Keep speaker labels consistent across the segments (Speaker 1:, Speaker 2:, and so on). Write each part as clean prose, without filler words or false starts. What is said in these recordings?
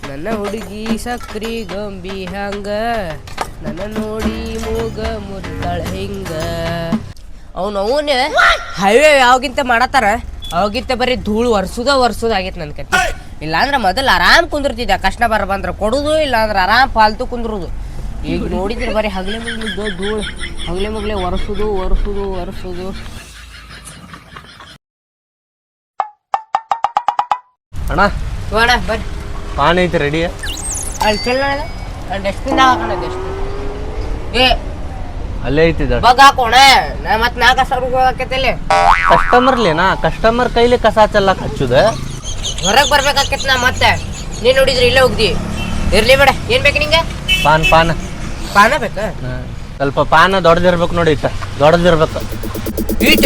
Speaker 1: ನನ್ನ ಹುಡುಗಿ ಸಕ್ರಿ ಗೊಂಬಿ ಹಂಗ ನನ್ನ ನೋಡಿ ಮೂಗ ಮುದ್ದಾಳ ಹಿಂಗ ಅವನು ಹೈವೇ ಯಾವಾಗಿಂತ ಮಾಡತ್ತಾರ ಅವಾಗಿಂತ ಬರೀ ಧೂಳು ವರ್ಷದ ಆಗೈತೆ ನನ್ನ ಕತೆ. ಇಲ್ಲಾಂದ್ರೆ ಮೊದಲು ಆರಾಮ್ ಕುಂದಿರ್ತಿದ್ದೆ, ಕಷ್ಟ ಬಂದ್ರೆ ಕೊಡುದು, ಇಲ್ಲಾಂದ್ರೆ ಆರಾಮ್ ಪಾಲ್ತು ಕುಂದ್ರುದು. ಈಗ ನೋಡಿದ್ರೆ ಬರೀ ಹಗಲೆ ಮಗ್ಲಿದ್ದು ಧೂಳು, ಹಗಲೆ ಮಗ್ಲೆ ಒರೆಸುದು.
Speaker 2: ಅಣ್ಣ
Speaker 1: ಅಣ್ಣ ಬರ್ರಿ,
Speaker 2: ಪಾನ್ ಐತಿ ರೆಡಿ?
Speaker 1: ಅಲ್ಲಿ ಚೆಲ್ಲ ಡಸ್ಟ್ಬಿನ್ ಹಾಕೋಣ. ಡಸ್ಟ್ಬಿನ್
Speaker 2: ಅಲ್ಲೇ ಐತಿ
Speaker 1: ಬಗ್ ಹಾಕೋಣ. ಮತ್ತೆ ನಾ ಕಸ ಹೋಗಕೈತಲ್ಲಿ
Speaker 2: ಕಸ್ಟಮರ್ ಕೈಲಿ ಕಸ ಚೆಲ್ಲಕ್ ಹಚ್ಚುದ,
Speaker 1: ಹೊರಗೆ ಬರ್ಬೇಕಾಕೈತಿ. ನಾ ಮತ್ತೆ ನೀನ್ ನೋಡಿದ್ರಿ ಇಲ್ಲೇ ಹೋಗ್ದಿ. ಇರ್ಲಿ ಬೇಡ, ಏನ್ ಬೇಕು ನಿಂಗೆ? ಪಾನ ಬೇಕಾ?
Speaker 2: ಸ್ವಲ್ಪ ಪಾನ ದೊಡ್ಡದಿರ್ಬೇಕು ನೋಡಿ, ದೊಡ್ಡದಿರ್ಬೇಕು.
Speaker 1: ಈಟ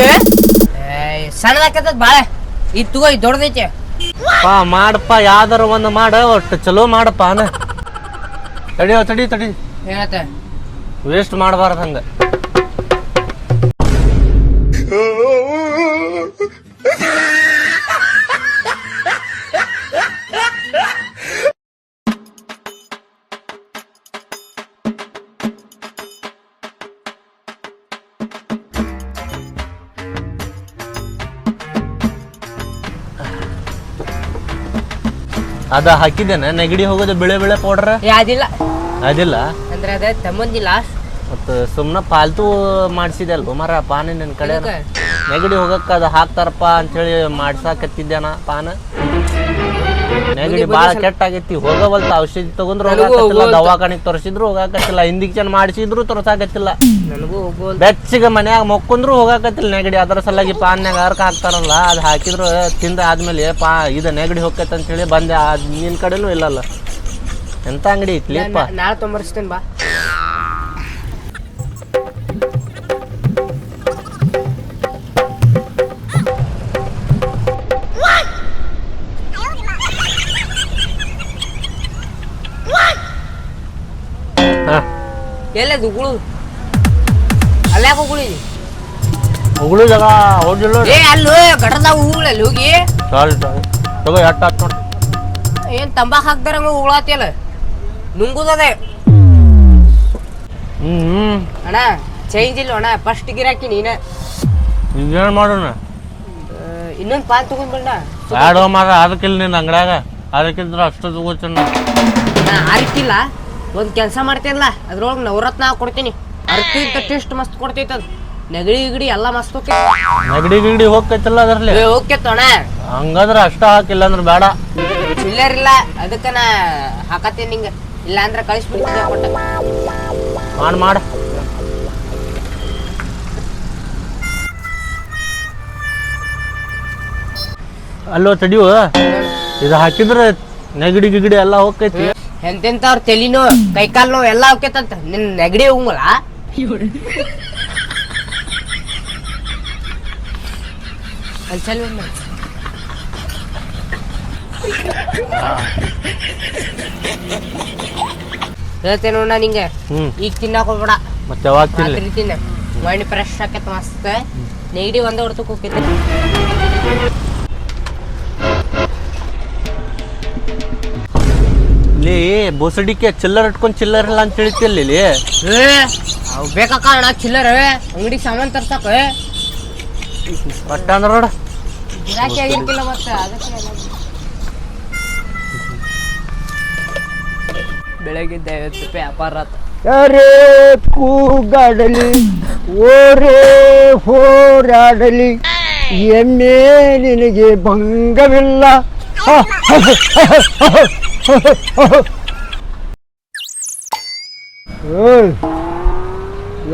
Speaker 1: ಸಣ್ಣದಾಕೈತದ ಬಾಳ, ಇದು ತಗೋ, ಇದು ದೊಡ್ಡದೈತೆ.
Speaker 2: ಮಾಡಪ್ಪ, ಯಾವ್ದಾರ ಒಂದು ಮಾಡ, ಒಟ್ಟು ಚಲೋ ಮಾಡಪ್ಪ. ತಡಿ
Speaker 1: ಹೇಳತ್ತ
Speaker 2: ವೇಸ್ಟ್ ಮಾಡಬಾರ್ದು ಹಂಗ. ಅದ ಹಾಕಿದ್ದೇನೆ ನೆಗಡಿ ಹೋಗೋದು ಬೆಳೆ ಪೌಡ್ರ
Speaker 1: ಯಾವ್ದಿಲ್ಲ
Speaker 2: ಅದಿಲ್ಲ
Speaker 1: ಅಂದ್ರೆ ಅದ ತಮ್ಮಂದಿಲ್ಲ.
Speaker 2: ಮತ್ತ ಸುಮ್ನ ಪಾಲ್ತು ಮಾಡ್ಸಿದೆ ಅಲ್ವ ಮರ ಪಾನ ನಿನ್ ಕಡೆ ನೆಗಡಿ ಹೋಗಕ್ಕ ಅದ ಹಾಕ್ತಾರಪ್ಪ ಅಂತೇಳಿ ಮಾಡ್ಸಾಕತ್ತಿದ್ದೇನ ಪಾನ. ನೆಗಡಿ ಬಾಳ ಕೆಟ್ಟ ಆಗೈತಿ, ಹೋಗವಲ್ತ. ಔಷಧಿ ತಗೊಂಡ್ರು ಹೋಗಕತ್ತಿಲ್ಲ, ದವಾಖಾನಿಗ್ ತೋರಿಸಿದ್ರು ಹೋಗಾಕತ್ತಿಲ್ಲ, ಇಂಜೆಕ್ಷನ್ ಮಾಡಿಸಿದ್ರು ತೋರ್ಸಾಕತ್ತಿಲ್ಲ. ಬೆಚ್ಚಗ ಮನ್ಯಾಗ ಮೊಕ್ಕಂದ್ರು ಹೋಗಾಕತ್ತಿಲ್ಲ ನೆಗಡಿ. ಅದ್ರ ಸಲುವಾಗಿ ಪಾನ್ಯಾಗ ಅರ್ಕ ಹಾಕ್ತಾರಲ್ಲ, ಅದ್ ಹಾಕಿದ್ರು ತಿಂದ ಆದ್ಮೇಲೆ ಇದ ನೆಗಡಿ ಹೋಗೈತೆ ಅಂತ ಹೇಳಿ ಬಂದೆ. ನಿನ್ ಕಡೆನೂ ಇಲ್ಲಲ್ಲ, ಎಂತ ಅಂಗಡಿ ಐತ್ಲಿಪ್ಪ?
Speaker 1: ನಾಳೆ ತೊಂಬರ್ಸ್ತೇನೆ ಬಾ. ಎಲ್ಲದು ಉಗುಳು? ಅಲ್ಲಾಕ ಉಗುಳಿದಿ?
Speaker 2: ಉಗುಳು ಜಾಗ ಹೋಗಿಲ್ಲ.
Speaker 1: ಅಲ್ಲೋ ಗಡದಾಗ ಉಗುಳಲ್ಲಿ ಹೋಗಿ
Speaker 2: ತಗೋ ಎಟ್ಟ ನೋಡಿ.
Speaker 1: ಏನ್ ತಂಬಾಕ್ ಹಾಕ್ದಾರಂಗ ಉಗುಳಾತಿಯಲ್ಲ, ನುಂಗುದದೆ. ಅಣ್ಣ ಚೇಂಜ್ ಇಲ್ಲ ಅಣ್ಣ, ಫಸ್ಟ್ ಗಿರಾಕಿ ನೀನ.
Speaker 2: ಈಗೇನ್ ಮಾಡೋಣ?
Speaker 1: ಇನ್ನೊಂದು ಪಾನ್ ತಗೊಂಡ್ಬಿಡ.
Speaker 2: ಬ್ಯಾಡ ಮಾರ, ಅದಕ್ಕಿಲ್ಲ ನಿನ್ನ ಅಂಗಡ್ಯಾಗ, ಅದಕ್ಕಿದ್ರ ಅಷ್ಟು ತಗೋತೀನಿ.
Speaker 1: ನಾ ಅರಿಕಿಲ್ಲ, ಒಂದು ಕೆಲಸ ಮಾಡ್ತೀನಲ್ಲ ಅದ್ರೊಳಗೆ ನವರತ್ನ ಕೊಡ್ತೀನಿ. ಅರ್ಕಿಂತ ಟೇಸ್ಟ್ ಮಸ್ತ್ ಕೊಡ್ತೈತೆ ಅದು. ನೆಗಡಿ ಗಿಗಡಿ ಎಲ್ಲ ಮಸ್ತ್ ಹೋಗ್ತೈತೆ.
Speaker 2: ನೆಗಡಿ ಗಿಗಡಿ ಹೋಗ್ತೈತಲ್ಲ ಅದ್ರಲ್ಲಿ?
Speaker 1: ಹೋಗ್ತೈತೋಣ.
Speaker 2: ಹಂಗಂದ್ರ ಅಷ್ಟ ಹಾಕಿಲ್ಲ ಅಂದ್ರೆ ಬೇಡ.
Speaker 1: ಚಿಲ್ಲರ್ ಇಲ್ಲ, ಅದಕ್ಕೆ ನಾ ಹಾಕತ್ತೇನೆ ನಿಂಗೆ. ಇಲ್ಲ ಅಂದ್ರೆ ಕಳಿಸ್ಬಿಡ್ತೀನಿ ಕೊಟ್ಟ.
Speaker 2: ಮಾಡ ಅಲ್ಲೋ ತಡಿಯೋ, ಇದು ಹಾಕಿದ್ರೆ ನೆಗಡಿ ಗಿಗಡಿ ಎಲ್ಲ ಹೋಗ್ತೈತಿ.
Speaker 1: ಎಂತೆಂತವ್ರ ತಲಿನೋ ಕೈಕಾಲ್ ನೋವು ಎಲ್ಲ ಹೋಗ್ತೈತಂತ, ನಿನ್ ನೆಗಡಿ ಹೋಗಲ್ಲ. ಹೇಳ್ತೇನೆ ನೋಡ ನಿಂಗೆ, ಈಗ ತಿನ್ನಾಕ ಹೋಗ್ಬೇಡ.
Speaker 2: ಮತ್ತೆ ಯಾವಾಗ
Speaker 1: ತಿನ್ನ ಮಣ್ಣು ಫ್ರೆಶ್ ಆಕೈತೆ ಮಸ್ತ್. ನೆಗಡಿ ಒಂದ ಹೊಡ್ತಕ್ ಹೋಗ್ತೈತೆ.
Speaker 2: ಇಲ್ಲಿ ಬೋಸಡಿಕೆ ಚಿಲ್ಲರ್ ಇಟ್ಕೊಂಡ್ ಚಿಲ್ಲರ್ ಇಲ್ಲ ಅಂತ ಹೇಳ್ತಿಲ್ಲ ಇಲ್ಲಿ.
Speaker 1: ಅವ್ ಬೇಕಕ್ಕ ಅಣ್ಣ ಚಿಲ್ಲರ್, ಅಂಗಡಿ ಸಾಮಾನ್ ತರ್ಸಕ
Speaker 2: ಒಟ್ಟ ಅಂದ್ರ ನೋಡ
Speaker 1: ಗಿರಾಕಿ ಆಗಿರ್ತಿಲ್ಲ. ಮತ್ತೆ ಅದಕ್ಕೆ ಬೆಳಗ್ಗಿದ್ದ 50 ರೂಪಾಯಿ ವ್ಯಾಪಾರ ಆತ.
Speaker 3: ಅರೇ ಕೂಗಾಡಲಿ ಓರೇ ಹೋರಾಡಲಿ ಎಮ್ಮೆ ನಿನಗೆ ಭಂಗವಿಲ್ಲ.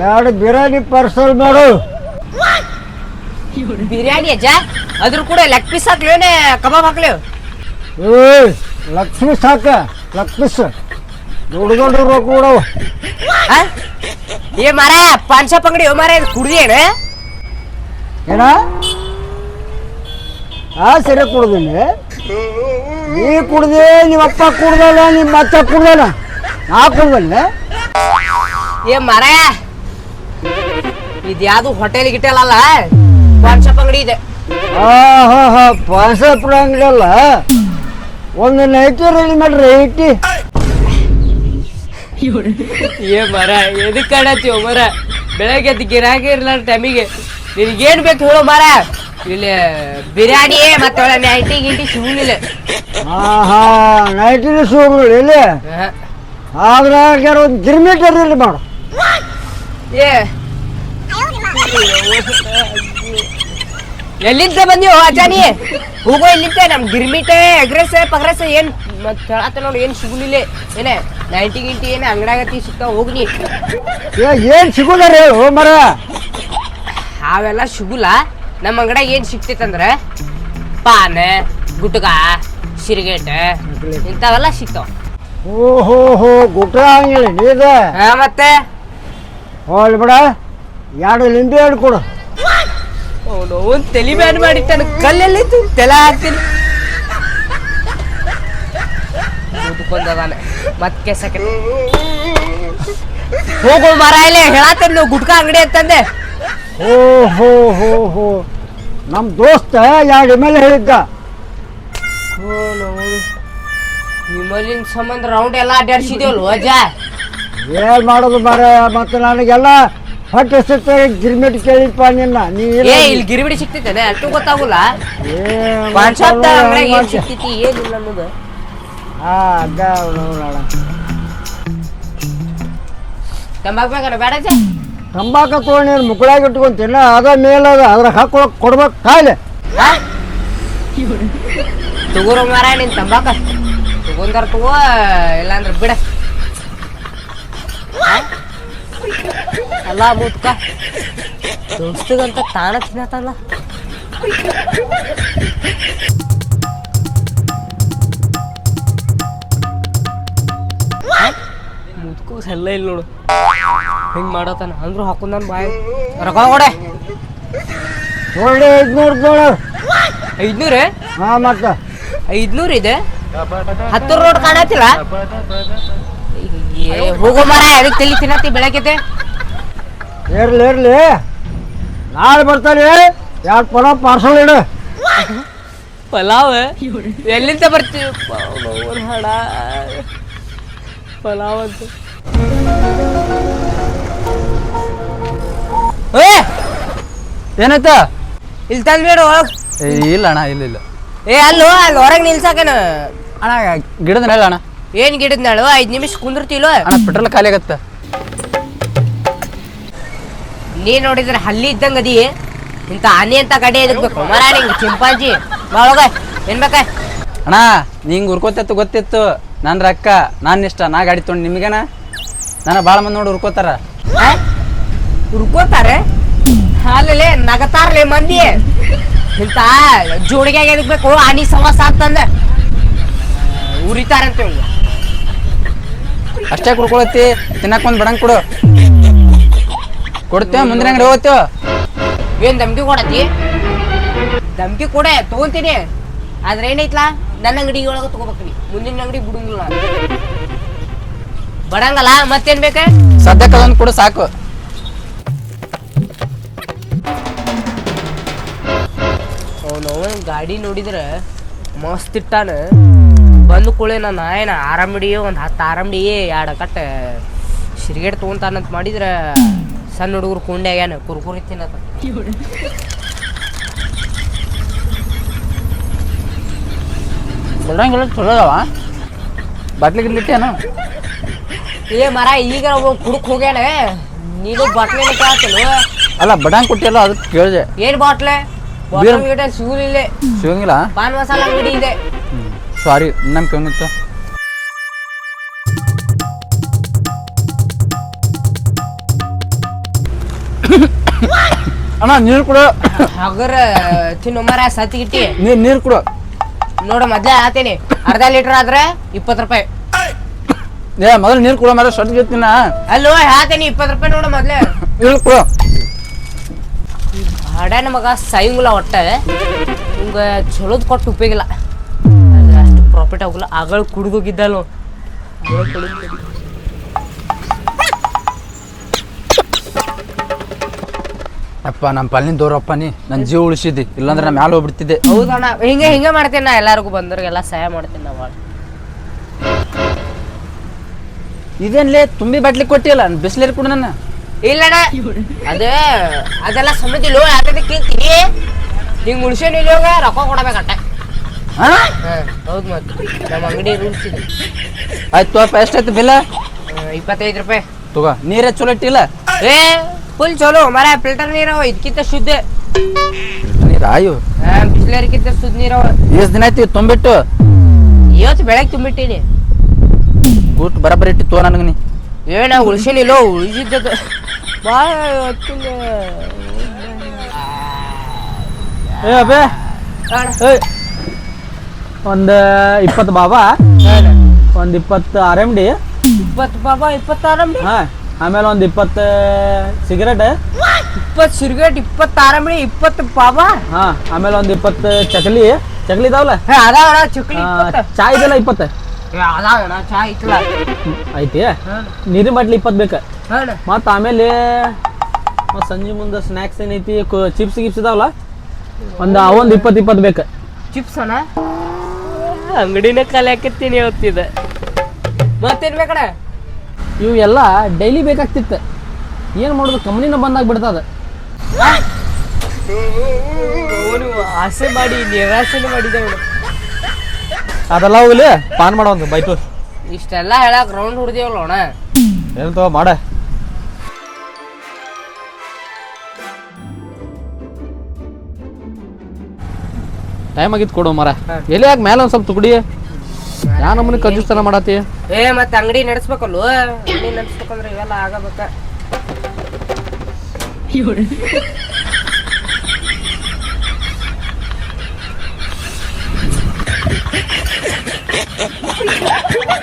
Speaker 3: ಎರಡು ಬಿರಿಯಾನಿ ಪಾರ್ಸಲ್ ಮಾಡು.
Speaker 1: ಬಿರಿಯಾನಿ ಅಜ್ಜ, ಅದ್ರ ಕೂಡ ಲೆಗ್ ಪೀಸ್ ಹಾಕ್ಲೇನೆ ಕಬಾಬ್ ಹಾಕ್ಲೇವ್?
Speaker 3: ಲೆಗ್ ಪೀಸ್ ಹಾಕ, ಲೆಗ್ ಪೀಸ್ ದೊಡ್ಡ ದೊಡ್ಡ ರೊಕ್ಕ ಕೊಡವ.
Speaker 1: ಏ ಮಾರ ಪಾನ್ ಶಾಪ್ ಅಂಗಡಿ ಮಾರ ಕುಡ್ದೇನ?
Speaker 3: ಏನ ಸರಿ ಕುಡ್ದಿನಿ? ನೀ ಕುಡ್ದೆ, ನಿಮ್ಮಪ್ಪ ಕುಡ್ದಲ್ಲ, ನಿಮ್ಮ ಅಚ್ಚ ಕುಡ್ದಲ್ಲ, ನಾ ಕುಡ್ದಲ್ಲ.
Speaker 1: ಏ ಮಾರ ಇದ್ಯಾವುದು ಹೋಟೆಲ್ ಗಿಟೆಲ್ ಅಲ್ಲ, ಪಾನ್ ಶಾಪ್ ಅಂಗಡಿ ಇದೆ.
Speaker 3: ಪಾನ್ ಶಾಪ್ ಅಂಗಡಿ ಅಲ್ಲ, ಒಂದು ನೈಟಿ ರೆಡಿ ಮಾಡ್ರಿ ಐಟಿ.
Speaker 1: ಏ ಮರ ಎದಕ್ಕೆ ಕಾಣತ್ತೀವ ಮರ? ಬೆಳಗ್ಗೆ ಎದ್ದು ಗಿರಾಕಿ ಇರ್ಲಾರ ಟೈಮಿಗೆ ನಿನಗೇನು ಬೇಕು ಹೇಳೋ ಮರ? ಇಲ್ಲಿ ಬಿರಿಯಾನಿ ಮತ್ತೆ ಒಳ್ಳೆ ನೈಟಿ ಗಿಂಟಿ ಸಿಗುಲಿಲ್ಲ.
Speaker 3: ಹಾ ನೈಟಿನ ಶೂಗಳು ಇಲ್ಲಿ ಅದ್ರಾಗ ಒಂದು ಗಿರ್ಮಿಟ್ ರೆಡಿ ಮಾಡು.
Speaker 1: ಏ ಎಲ್ಲಿಂದ ಬಂದೀವ ಅಜ್ಜಾನಿ? ಹೋಗೋ ಇಲ್ಲಿಂದ ನಮ್ ಗಿರ್ಮಿಟೆ ಅಗ್ರೆಸ್ ಪಗ್ರೆಸ್ ಏನ್ ಮತ್ತೆ ಹೇಳತ್ತ ನೋಡಿ ಏನು ಸಿಗುಲಿಲ್ಲ. ಏನೇ ನೈಂಟಿ ಗಿಂಟಿ ಏನೇ ಅಂಗಡಾಗತ್ತಿ ಸಿಗ್ತಾವ ಹೋಗ್ನಿ.
Speaker 3: ಏನು ಸಿಗುಲ್ಲ ರೀ ಮರ?
Speaker 1: ಅವೆಲ್ಲ ಸಿಗುಲ್ಲ. ನಮ್ಮ ಅಂಗಡ ಏನು ಸಿಗ್ತೈತಂದ್ರೆ ಪಾನ್ ಗುಟ್ಕ ಸಿರಿಗೇಟ್ ಇಂಥವೆಲ್ಲ ಸಿಗ್ತಾವ.
Speaker 3: ಓಹೋ ಗುಟ್ಟ ಹಂಗಿಲ್ಲ ನೀದ.
Speaker 1: ಹಾ ಮತ್ತೆ
Speaker 3: ಹೋಗ್ಲಿ ಬಿಡ, 2 ಲಿಂಬೆ ಹಣ್ಣು ಕೊಡು.
Speaker 1: ಅವನು ಒಂದು ತಲೆ ಬ್ಯಾನ್ ಮಾಡಿಟ್ಟಾನ. ಕಲ್ಲೆಲ್ಲಿತ್ತು ತಲೆ ಹಾಕ್ತೀನಿ ಕೂತ್ಕೊಂಡದಾನೆ ಮತ್ತೆ ಕೆಸಕ್ಕೆ ಹೋಗೋ ಮರ ಇಲ್ಲೇ ಹೇಳತ್ತೇನೆ ನೀವು ಗುಟ್ಕ ಅಂಗಡಿ ಅಂತಂದೆ.
Speaker 3: ಓಹೋ ನಮ್ಮ ದೋಸ್ತ 2 ಎಮ್ ಎಲ್ ಹೇಳಿದ್ದ.
Speaker 1: ನಿಮ್ಮಲ್ಲಿನ ಸಂಬಂಧ ರೌಂಡ್ ಎಲ್ಲ ಅಡ್ಡಾಡ್ಸಿದೇವಲ್ವ ಅಜ್ಜ?
Speaker 3: ಏನ್ ಮಾಡೋದು ಮರ? ಮತ್ತೆ ನನಗೆಲ್ಲ ಹೊಟ್ಟೆ ಸಿಗ್ತ ಗಿರ್ಮಿಟ್ ಕೇಳಿಪ್ಪ ನಿನ್ನ.
Speaker 1: ಏ ಇಲ್ಲಿ ಗಿರಿಬಿಡಿ ಸಿಗ್ತೈತೆ ಅಷ್ಟು ಗೊತ್ತಾಗುಲ್ಲ. ಸಿಗ್ತೈತಿ ಏನಿಲ್ಲ ಅನ್ನೋದು. ತಂಬಾಕ್ ಬೇಕನ ಬೇಡ ಅಜ್ಜ?
Speaker 3: ತಂಬಾಕ ತೊಗೊಂಡು ಮುಕ್ಕಳಾಗಿ ಇಟ್ಕೊಂತೀನ, ಅದ ಮೇಲದ ಅದ್ರಾಗ ಹಾಕೊಳಕ್ ಕೊಡ್ಬೇಕು ಕಾಯಿಲೆ.
Speaker 1: ತಗೋರೋ ಮಾರ ನೀನ್ ತಂಬಾಕ ತಗೊಂಡಾರ ತಗೋ, ಇಲ್ಲಾಂದ್ರೆ ಬಿಡ. ಅಲ್ಲ ಮುತ್ಕ ದೋಸ್ತಗಂತ ತಾನ ತಿನ್ನತ್ತಲ್ಲ. ಮುತ್ಕೋ ಸಲ್ಲ ಇಲ್ಲ ನೋಡು ಹಿಂಗ್ ಮಾಡತಾನ. ಅಂದ್ರು ಹಾಕೊಂಡ್ ನನ್ ಬಾಯ್ ರೊಕ್ಕ ಕೊಡೆ.
Speaker 3: ನೋಡಿ 500.
Speaker 1: 500?
Speaker 3: ಹಾ ಮತ್ತ
Speaker 1: 500 ಇದೆ. 10 ರೋಡ್ ಕಾಣತಿಲ್ಲ. ಹೋಗೋ ಮರ ಅದಕ್ಕೆ ತಲಿ ತಿನ್ನತಿ ಬೆಳಗ್ಗೆ.
Speaker 3: ಇರ್ಲಿ ನಾಳೆ ಬರ್ತಾನೆ. 2 ಪಲಾವ್ ಪಾರ್ಸಲ್ ಇಡು.
Speaker 1: ಪಲಾವ್ ಎಲ್ಲಿಂದ ಬರ್ತೀವಿ? ಹಣ ಪಲಾವ್ ಅಂತ
Speaker 4: ಏನಾಯ್ತ?
Speaker 1: ಇಲ್ಲಿ ತಂದ್ಬೇಡ ಒಳಗ್.
Speaker 4: ಇಲ್ಲ ಅಣ್ಣ ಇಲ್ಲ.
Speaker 1: ಏ ಅಲ್ಲೋ ಅಲ್ಲಿ ಹೊರಗೆ ನಿಲ್ಸಾಕೇನ
Speaker 4: ಅಣ್ಣ ಗಿಡದ ನೆಲ ಅಣ್ಣ.
Speaker 1: ಏನ್ ಗಿಡದ ನಾಳು 5 ನಿಮಿಷ ಕುಂದಿರ್ತಿಲೋ
Speaker 4: ಅಣ್ಣ ಪೆಟ್ರೋಲ್ ಖಾಲಿ ಆಗತ್ತ.
Speaker 1: ನೀ ನೋಡಿದ್ರೆ ಹಲ್ಲಿ ಇದ್ದಂಗ ಅದಿ. ಇಂತ ಆನೆ ಅಂತ ಗಡಿ ಎದಕ್ಬೇಕು ಮರ ನಿಂಗೆ ಚಿಂಪಾಂಜಿ ಬಾಳೋಗ ಏನ್ ಬೇಕ?
Speaker 4: ಅಣ್ಣ ನಿಂಗೆ ಉರ್ಕೋತಿತ್ತು ಗೊತ್ತಿತ್ತು. ನನ್ನ ರೊಕ್ಕ ನಾನು ಇಷ್ಟ, ನಾ ಗಾಡಿ ತೊಗೊಂಡು ನಿಮಗೇನ ನಾನು ಭಾಳ ಮಂದಿ ನೋಡಿ ಉರ್ಕೋತಾರ.
Speaker 1: ಹುರ್ಕೋತಾರೆ ಅಲ್ಲೇ ನಗತಾರಲೇ ಮಂದಿ. ಇಂತ ಜೋಡಿಗೆ ಎದಕ್ಬೇಕು ಆನಿ ಸವಾಸ ಅಂತಂದ ಉರಿತಾರಂತ.
Speaker 4: ಅಷ್ಟೇ ಕುಡ್ಕೊಳತ್ತಿ, ತಿನ್ನಕ್ಕೆ ಒಂದು ಬಡಂಗ್ ಕೊಡು. ಕೊಡ್ತೇವೆ ಮುಂದಿನ ಅಂಗಡಿ ಹೋಗ್ತೇವೆ.
Speaker 1: ಏನ್ ಧಮ್ಕಿ ಕೊಡತಿ? ಧಮ್ಕಿ ಕೊಡೆ ತಗೊಂತೀನಿ. ಆದ್ರೆ ಏನೈತ್ಲಾ ನನ್ನ ಅಂಗಡಿ ಒಳಗ ತಗೋಬೇಕು. ನೀ ಮುಂದಿನ ಅಂಗಡಿ ಬಿಡುಂಗಿಲ್ಲ ಬಡಂಗಲ್ಲ. ಮತ್ತೇನ್ ಬೇಕ?
Speaker 4: ಸದ್ಯಕ್ಕೆ ಅದೊಂದು ಕೊಡು ಸಾಕು.
Speaker 1: ಅವನು ಗಾಡಿ ನೋಡಿದ್ರೆ ಮಸ್ತ್ ಇಟ್ಟಾನ. ಬಂದು ಕೂಳೆ ನಾನು ಏನ ಆರಾಮಿಡಿ ಒಂದು 10 ಆರಾಮಿಡಿ 2 ಕಟ್ಟ ಸಿರಿಗೇಟ್ ತೊಗೊಂತಾನಂತ ಮಾಡಿದ್ರೆ ಸಣ್ಣ ಹುಡುಗರು ಕುಂಡೆ ಆಗ್ಯಾನ ಕುರ್ಕುರಿ ತಿನ್ನತ್ತ.
Speaker 4: ಬಡಂಗೆಲ್ಲ ಚಲೋ ಅದಾವ. ಬಾಟ್ಲಿ ಗಿಡ್ಲಿಟ್ಟೇನು?
Speaker 1: ಏ ಮರ ಈಗ ಕುಡುಕ್ ಹೋಗ್ಯಾನ. ನೀನು ಬಾಟ್ಲಿ ಕೇಳ್ತೇನು?
Speaker 4: ಅಲ್ಲ ಬಡಂಗ್ ಕೊಟ್ಟಿಯಲ್ಲ ಅದಕ್ಕೆ ಕೇಳಿದೆ.
Speaker 1: ಏನ್ ಬಾಟ್ಲೆ? ಬಾಟಲ್ ಸಿಗುಲಿಲ್ಲ.
Speaker 4: ಸಿಗಂಗಿಲ್ಲ?
Speaker 1: ಪಾನ್ ಮಸಾಲ ಅಂಗಡಿ ಇದೆ.
Speaker 4: ಸಾರಿ ನಮ್ಮ ಕೆಂಗಿತ್ತು. ಅಣ್ಣ ನೀರು ಕೊಡು.
Speaker 1: ಹಗರ ತಿನ್ನು ಮರ ಸತ್ತಿಗಿಟ್ಟಿ.
Speaker 4: ನೀರು ಕೊಡು.
Speaker 1: ನೋಡ ಮೊದ್ಲೇ ಆತೇನಿ. ಅರ್ಧ ಲೀಟರ್ ಆದ್ರೆ 20 ರೂಪಾಯಿ.
Speaker 4: ಏ ಮೊದಲು ನೀರು ಕೊಡು ಮರ ಸೊಟ್ಟಿಗೆ ತಿನ್ನ.
Speaker 1: ಅಲ್ಲೋ ಹಾತೇನಿ 20 ರೂಪಾಯಿ ನೋಡ ಮೊದ್ಲೇ.
Speaker 4: ನೀರು ಕೊಡು.
Speaker 1: ಹಾಡ್ಯಾನ ಮಗ ಸಾಯಂಗಿಲ್ಲ ಒಟ್ಟ. ಹಿಂಗೆ ಚಲೋದ್ ಕೊಟ್ಟು ಉಪಯೋಗಿಲ್ಲ. ಅಷ್ಟು ಪ್ರಾಫಿಟ್ ಆಗೋಲ್ಲ. ಆಗಳ ಕುಡ್ದೋಗಿದ್ದಲ್ಲ
Speaker 4: ಅಪ್ಪ ನಮ್ಮ ಪಾಲಿನ ದೂರಪ್ಪ ನೀ ನನ್ನ ಜೀವ ಉಳಿಸಿದ್ದಿ ಇಲ್ಲಾಂದ್ರೆ ನಾ ಮ್ಯಾಲ ಹೋಗ್ಬಿಡ್ತಿದ್ದೆ.
Speaker 1: ಹೌದಣ್ಣ, ಹಿಂಗೆ ಮಾಡ್ತೀನಿ ನಾ, ಎಲ್ಲಾರ್ಗು ಬಂದವ್ರಿಗೆಲ್ಲ ಸಹಾಯ ಮಾಡ್ತೀನಿ ನಾ ಭಾಳ.
Speaker 4: ಇದೇನ್ಲೇ ತುಂಬಿ ಬಾಟ್ಲಿ ಕೊಟ್ಟಿಯಲ್ಲ ಬಿಸ್ಲೇರಿ ಕೂಡ ನನ್ನ.
Speaker 1: ಇಲ್ಲಣ್ಣ, ಅದೆಲ್ಲ ಸಮಿತಿಲ್ಲ, ಯಾಕಂದ್ರೆ ಕೇಳ್ತೀನಿ ಹಿಂಗೆ ಉಳ್ಸೇನು ಇಲ್ಲೋಗ ರೊಕ್ಕ ಕೊಡಬೇಕಟ್ಟ.
Speaker 4: ಹಾಂ
Speaker 1: ಹೌದು, ಮತ್ತೆ ನಮ್ಮ ಅಂಗಡಿ ರೂಲ್ಸ್ ಇದೆ.
Speaker 4: ಆಯ್ತು ಅಪ್ಪ, ಎಷ್ಟಾಯ್ತು ಬಿಲ್ಲ?
Speaker 1: 25 ರೂಪಾಯಿ.
Speaker 4: ತಗೋ, ನೀರೇ ಚಲೋ ಇಟ್ಟಿಲ್ಲ?
Speaker 1: ಏ ಫುಲ್ ಚಲೋ ಮರ, ಫಿಲ್ಟರ್ ನೀರವ, ಇದಕ್ಕಿಂತ ಶುದ್ಧ.
Speaker 4: ನೀರು ಆಯು
Speaker 1: ಬಿಸ್ಲೇರಿಗಿಂತ ಶುದ್ಧ ನೀರವ.
Speaker 4: ಎಷ್ಟು ದಿನ ಆಯ್ತು ತುಂಬಿಟ್ಟು?
Speaker 1: ಇವತ್ತು ಬೆಳಗ್ಗೆ ತುಂಬಿಟ್ಟೀನಿ.
Speaker 4: ಊಟ ಬರಬರಿ ಇಟ್ಟು ತೋ ನನಗೆ ನೀ.
Speaker 1: ನಾ ಉಳ್ಸೇನಿಲ್ಲೋ, ಉಳಿಸಿದ್ದದು ಭಾಳ ಹೊತ್ತಿಂದ.
Speaker 3: ಏ ಅಬೇ ಒಂದು 20 ಬಾಬಾ, ಒಂದು 20 RMD,
Speaker 1: 20 ಬಾಬಾ, 20 ಆರಂಭಿ.
Speaker 3: ಹಾಂ, ಆಮೇಲೆ ಒಂದು 20 ಸಿಗರೇಟ್,
Speaker 1: 20 ಸಿಗರೇಟ್, 20 ಆರಂಭಿ, 20 ಬಾಬಾ.
Speaker 3: ಹಾಂ, ಆಮೇಲೆ ಒಂದು 20 ಚಕ್ಲಿ ಇದಾವಲ್ಲ,
Speaker 1: ಅದಾವಣ ಚುಕ್ಲಿ.
Speaker 3: ಚಾ ಇದೆಲ್ಲ 20
Speaker 1: ಅದಾವಣ ಚಾ ಐತಲ್ಲ
Speaker 3: ಐತಿ. ನೀರಿನ ಬಾಟ್ಲಿ 20 ಬೇಕು.
Speaker 1: ಅಣ್ಣ
Speaker 3: ಮತ್ತು ಆಮೇಲೆ ಸಂಜೆ ಮುಂದೆ ಸ್ನ್ಯಾಕ್ಸ್ ಏನೈತಿ, ಚಿಪ್ಸ್ ಗಿಪ್ಸ್ ಇದಾವಲ್ಲ, ಒಂದು 20 ಬೇಕು.
Speaker 1: ಚಿಪ್ಸ್ ಅಣ್ಣ, ಅಂಗಡಿನ ಕಲಿಯಾಕತ್ತೀನಿ ಇವತ್ತಿದೆ. ಮತ್ತೇನ್ ಬೇಕಣ್ಣ?
Speaker 3: ಇವು ಎಲ್ಲ ಡೈಲಿ ಬೇಕಾಗ್ತಿತ್ತು. ಏನು ಮಾಡೋದು, ಕಂಪ್ನಿನ ಬಂದಾಗ್ಬಿಡ್ತದ.
Speaker 1: ಅವನು ಆಸೆ ಮಾಡಿ ನಿರಾಸೆನ ಮಾಡಿದವನು.
Speaker 3: ಅದೆಲ್ಲ ಹೋಗ್ಲಿ, ಪಾನ್ ಮಾಡೋ ಒಂದು ಬೈತು.
Speaker 1: ಇಷ್ಟೆಲ್ಲ ಹೇಳಕ್ ರೌಂಡ್ ಹೊಡ್ದೇವಲ್ಲ ಅಣ್ಣ.
Speaker 3: ಏನು ತಗೋ ಮಾಡ. ಟೈಮ್ ಆಗಿತ್ತು ಕೊಡು ಮರ. ಎಲ್ಲಿ ಯಾಕೆ ಮೇಲೆ ಒಂದು ಸ್ವಲ್ಪ ತುಕಡಿ, ಯಾ ನಮ್ಮನೆ ಕಂಜೂಸ್ತನ ಮಾಡತ್ತಿ.
Speaker 1: ಮತ್ತೆ ಅಂಗಡಿ ನಡೆಸ್ಬೇಕಲ್ವ, ಅಂಗಡಿ ನಡೆಸ್ಬೇಕಂದ್ರೆ ಇವೆಲ್ಲ ಆಗಬೇಕ.